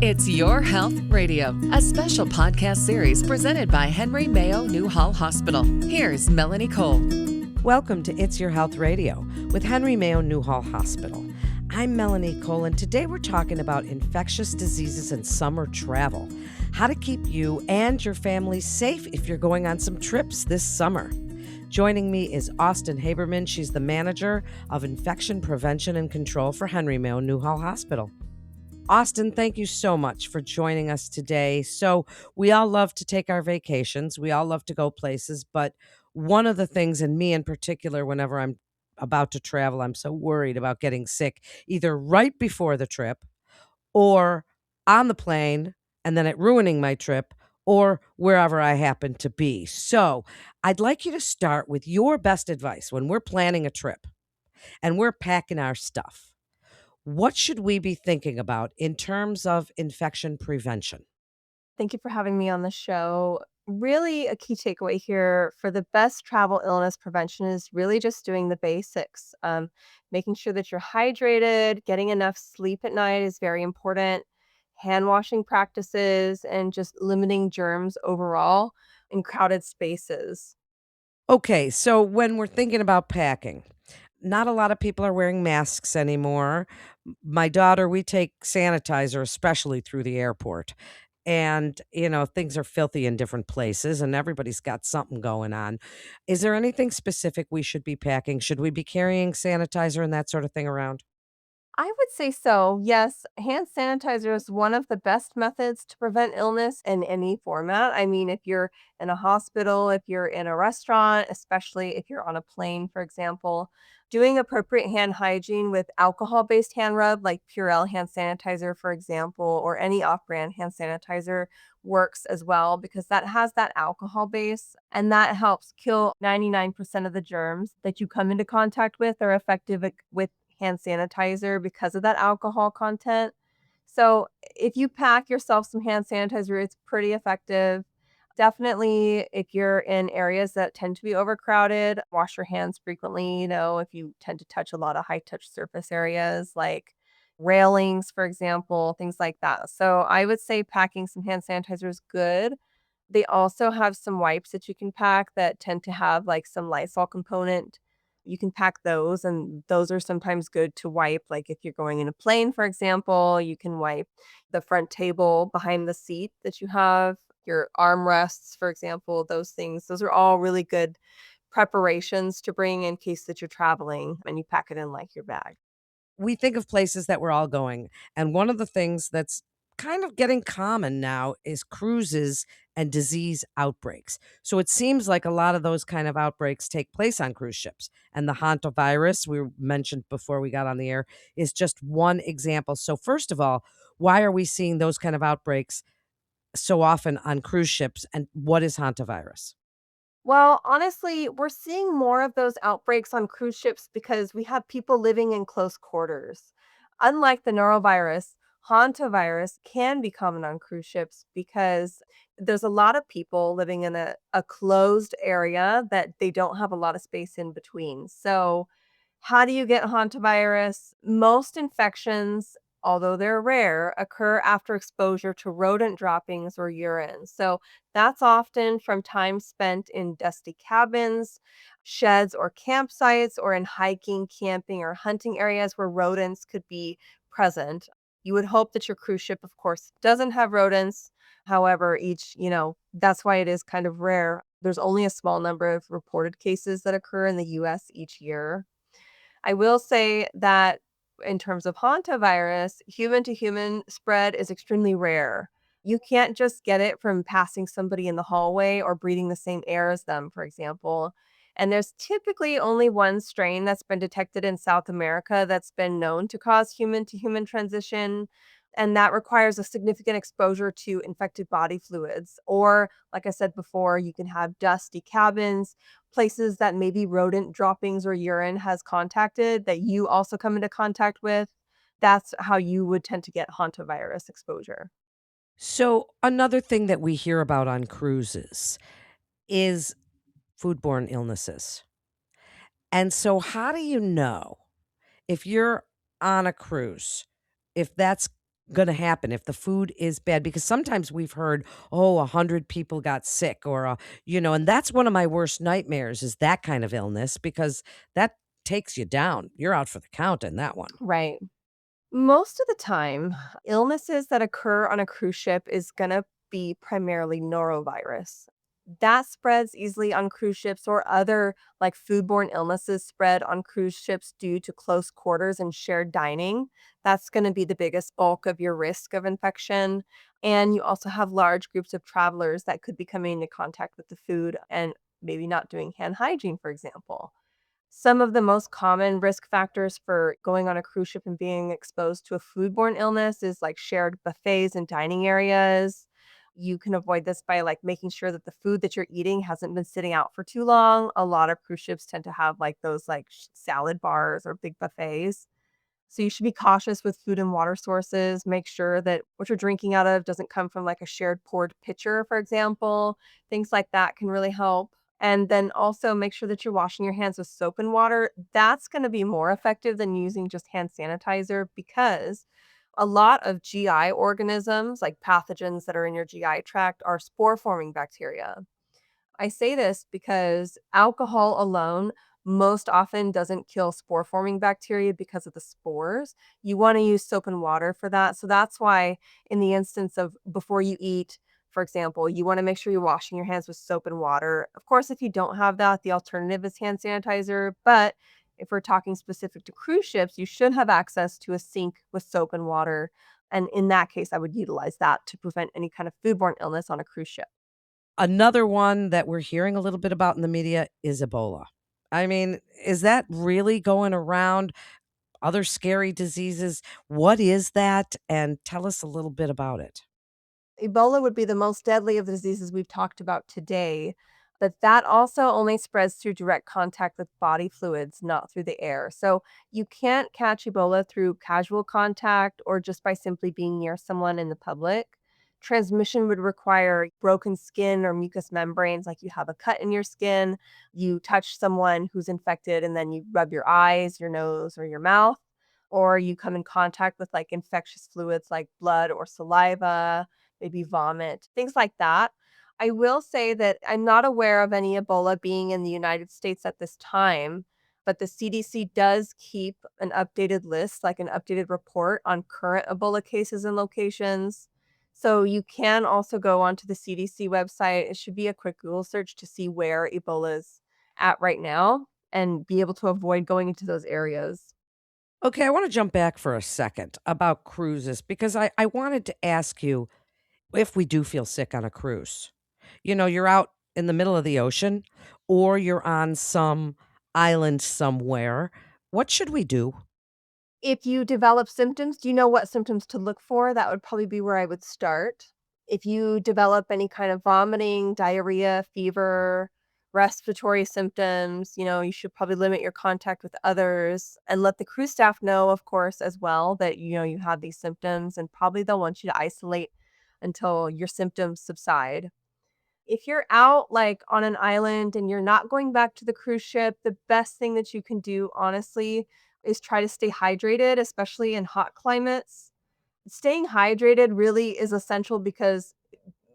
It's Your Health Radio, a special podcast series presented by Henry Mayo Newhall Hospital. Here's Melanie Cole. Welcome to It's Your Health Radio with Henry Mayo Newhall Hospital. I'm Melanie Cole, and today we're talking about infectious diseases and summer travel. How to keep you and your family safe if you're going on some trips this summer. Joining me is Austin Haberman. She's the manager of infection prevention and control for Henry Mayo Newhall Hospital. Austin, thank you so much for joining us today. So we all love to take our vacations. We all love to go places. But one of the things, and me in particular, whenever I'm about to travel, I'm so worried about getting sick, either right before the trip or on the plane and then it ruining my trip or wherever I happen to be. So I'd like you to start with your best advice when we're planning a trip and we're packing our stuff. What should we be thinking about in terms of infection prevention? Thank you for having me on the show. Really, a key takeaway here for the best travel illness prevention is really just doing the basics. Making sure that you're hydrated, getting enough sleep at night is very important, hand washing practices, and just limiting germs overall in crowded spaces. Okay, so when we're thinking about packing, not a lot of people are wearing masks anymore. My daughter, we take sanitizer, especially through the airport. And, things are filthy in different places and everybody's got something going on. Is there anything specific we should be packing? Should we be carrying sanitizer and that sort of thing around? I would say so. Yes, hand sanitizer is one of the best methods to prevent illness in any format. I mean, if you're in a hospital, if you're in a restaurant, especially if you're on a plane, for example, doing appropriate hand hygiene with alcohol-based hand rub like Purell hand sanitizer, for example, or any off-brand hand sanitizer works as well because that has that alcohol base and that helps kill 99% of the germs that you come into contact with are effective with hand sanitizer because of that alcohol content. So, if you pack yourself some hand sanitizer, it's pretty effective. Definitely, if you're in areas that tend to be overcrowded, wash your hands frequently. If you tend to touch a lot of high touch surface areas like railings, for example, things like that. So, I would say packing some hand sanitizer is good. They also have some wipes that you can pack that tend to have, like, some Lysol component. You can pack those, and those are sometimes good to wipe, like, if you're going in a plane, for example, you can wipe the front table behind the seat that you have, your armrests, for example, those things. Those are all really good preparations to bring in case that you're traveling and you pack it in, like, your bag. We think of places that we're all going. And one of the things that's kind of getting common now is cruises and disease outbreaks. So it seems like a lot of those kind of outbreaks take place on cruise ships. And the hantavirus we mentioned before we got on the air is just one example. So first of all, why are we seeing those kind of outbreaks so often on cruise ships? And what is hantavirus? Well, honestly, we're seeing more of those outbreaks on cruise ships because we have people living in close quarters. Unlike the norovirus, hantavirus can be common on cruise ships because there's a lot of people living in a closed area that they don't have a lot of space in between. So, how do you get hantavirus? Most infections, although they're rare, occur after exposure to rodent droppings or urine. So that's often from time spent in dusty cabins, sheds, or campsites, or in hiking, camping, or hunting areas where rodents could be present. You would hope that your cruise ship, of course, doesn't have rodents. However, that's why it is kind of rare. There's only a small number of reported cases that occur in the US each year. I will say that in terms of hantavirus, human to human spread is extremely rare. You can't just get it from passing somebody in the hallway or breathing the same air as them, for example. And there's typically only one strain that's been detected in South America that's been known to cause human to human transition. And that requires a significant exposure to infected body fluids. Or, like I said before, you can have dusty cabins, places that maybe rodent droppings or urine has contacted that you also come into contact with. That's how you would tend to get hantavirus exposure. So another thing that we hear about on cruises is foodborne illnesses. And so how do you know if you're on a cruise, if that's going to happen if the food is bad? Because sometimes we've heard, oh, 100 people got sick, or, and that's one of my worst nightmares is that kind of illness because that takes you down. You're out for the count in that one. Right. Most of the time, illnesses that occur on a cruise ship is going to be primarily norovirus. That spreads easily on cruise ships, or other like foodborne illnesses spread on cruise ships due to close quarters and shared dining. That's going to be the biggest bulk of your risk of infection. And you also have large groups of travelers that could be coming into contact with the food and maybe not doing hand hygiene, for example. Some of the most common risk factors for going on a cruise ship and being exposed to a foodborne illness is like shared buffets and dining areas. You can avoid this by like making sure that the food that you're eating hasn't been sitting out for too long. A lot of cruise ships tend to have like those like salad bars or big buffets. So you should be cautious with food and water sources. Make sure that what you're drinking out of doesn't come from like a shared poured pitcher, for example. Things like that can really help. And then also make sure that you're washing your hands with soap and water. That's going to be more effective than using just hand sanitizer, because a lot of GI organisms, like pathogens that are in your GI tract, are spore forming bacteria. I say this because alcohol alone most often doesn't kill spore forming bacteria because of the spores. You want to use soap and water for that. So that's why, in the instance of before you eat, for example, you want to make sure you're washing your hands with soap and water. Of course, if you don't have that, the alternative is hand sanitizer. But if we're talking specific to cruise ships, you should have access to a sink with soap and water. And in that case, I would utilize that to prevent any kind of foodborne illness on a cruise ship. Another one that we're hearing a little bit about in the media is Ebola. I mean, is that really going around? Other scary diseases? What is that? And tell us a little bit about it. Ebola would be the most deadly of the diseases we've talked about today, but that also only spreads through direct contact with body fluids, not through the air. So you can't catch Ebola through casual contact or just by simply being near someone in the public. Transmission would require broken skin or mucous membranes, like you have a cut in your skin, you touch someone who's infected, and then you rub your eyes, your nose, or your mouth, or you come in contact with like infectious fluids like blood or saliva, maybe vomit, things like that. I will say that I'm not aware of any Ebola being in the United States at this time, but the CDC does keep an updated list, like an updated report on current Ebola cases and locations. So you can also go onto the CDC website. It should be a quick Google search to see where Ebola is at right now and be able to avoid going into those areas. Okay, I want to jump back for a second about cruises because I wanted to ask you if we do feel sick on a cruise. You're out in the middle of the ocean or you're on some island somewhere. What should we do? If you develop symptoms, do you know what symptoms to look for? That would probably be where I would start. If you develop any kind of vomiting, diarrhea, fever, respiratory symptoms, you should probably limit your contact with others and let the crew staff know, of course, as well, that you have these symptoms, and probably they'll want you to isolate until your symptoms subside. If you're out, like, on an island and you're not going back to the cruise ship, the best thing that you can do, honestly, is try to stay hydrated, especially in hot climates. Staying hydrated really is essential because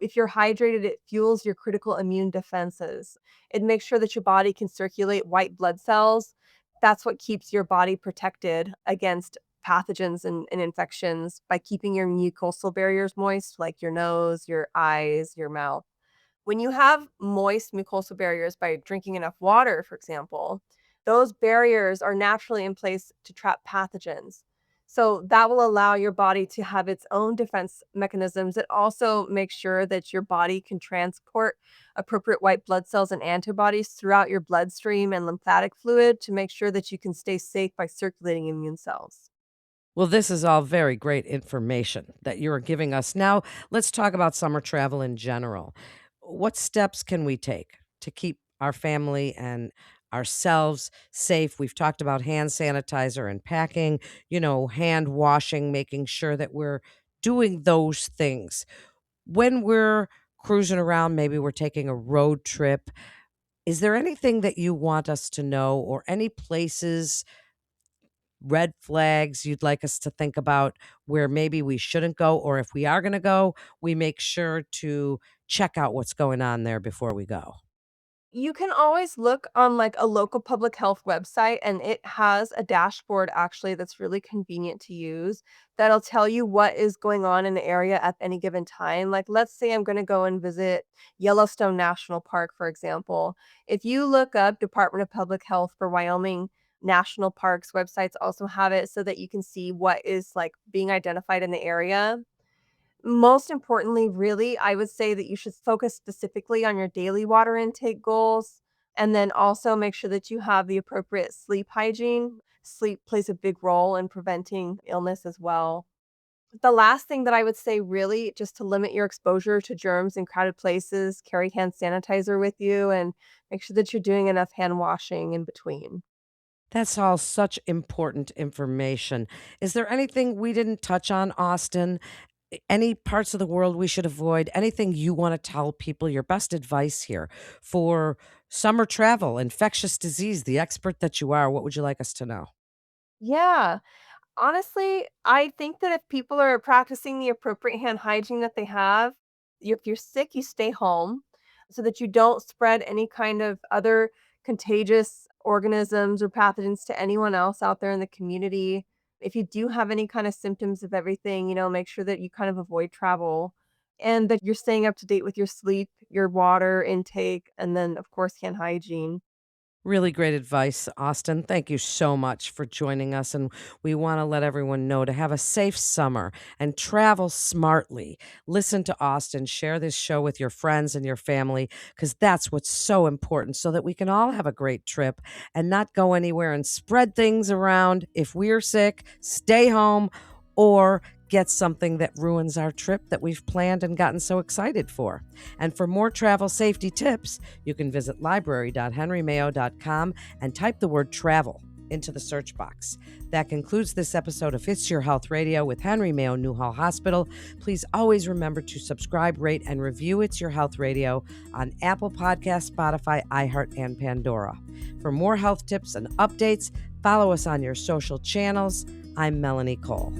if you're hydrated, it fuels your critical immune defenses. It makes sure that your body can circulate white blood cells. That's what keeps your body protected against pathogens and infections, by keeping your mucosal barriers moist, like your nose, your eyes, your mouth. When you have moist mucosal barriers by drinking enough water, for example, those barriers are naturally in place to trap pathogens. So that will allow your body to have its own defense mechanisms. It also makes sure that your body can transport appropriate white blood cells and antibodies throughout your bloodstream and lymphatic fluid to make sure that you can stay safe by circulating immune cells. Well, this is all very great information that you're giving us. Now, let's talk about summer travel in general. What steps can we take to keep our family and ourselves safe? We've talked about hand sanitizer and packing, hand washing, making sure that we're doing those things. When we're cruising around, maybe we're taking a road trip. Is there anything that you want us to know or any places red flags you'd like us to think about where maybe we shouldn't go, or if we are going to go, we make sure to check out what's going on there before we go. You can always look on like a local public health website, and it has a dashboard actually that's really convenient to use that'll tell you what is going on in the area at any given time. Like, let's say I'm going to go and visit Yellowstone National Park, for example. If you look up Department of Public Health for Wyoming National Parks, websites also have it so that you can see what is like being identified in the area. Most importantly, really, I would say that you should focus specifically on your daily water intake goals, and then also make sure that you have the appropriate sleep hygiene. Sleep plays a big role in preventing illness as well. The last thing that I would say, really, just to limit your exposure to germs in crowded places, carry hand sanitizer with you and make sure that you're doing enough hand washing in between. That's all such important information. Is there anything we didn't touch on, Austin? Any parts of the world we should avoid? Anything you want to tell people? Your best advice here for summer travel, infectious disease, the expert that you are. What would you like us to know? Yeah. Honestly, I think that if people are practicing the appropriate hand hygiene that they have, if you're sick, you stay home so that you don't spread any kind of other contagious organisms or pathogens to anyone else out there in the community. If you do have any kind of symptoms of everything, make sure that you kind of avoid travel and that you're staying up to date with your sleep, your water intake, and then, of course, hand hygiene. Really great advice, Austin. Thank you so much for joining us. And we want to let everyone know to have a safe summer and travel smartly. Listen to Austin, share this show with your friends and your family, because that's what's so important so that we can all have a great trip and not go anywhere and spread things around. If we're sick, stay home or get something that ruins our trip that we've planned and gotten so excited for. And for more travel safety tips, you can visit library.henrymayo.com and type the word travel into the search box. That concludes this episode of It's Your Health Radio with Henry Mayo Newhall Hospital. Please always remember to subscribe, rate, and review It's Your Health Radio on Apple Podcasts, Spotify, iHeart, and Pandora. For more health tips and updates, follow us on your social channels. I'm Melanie Cole.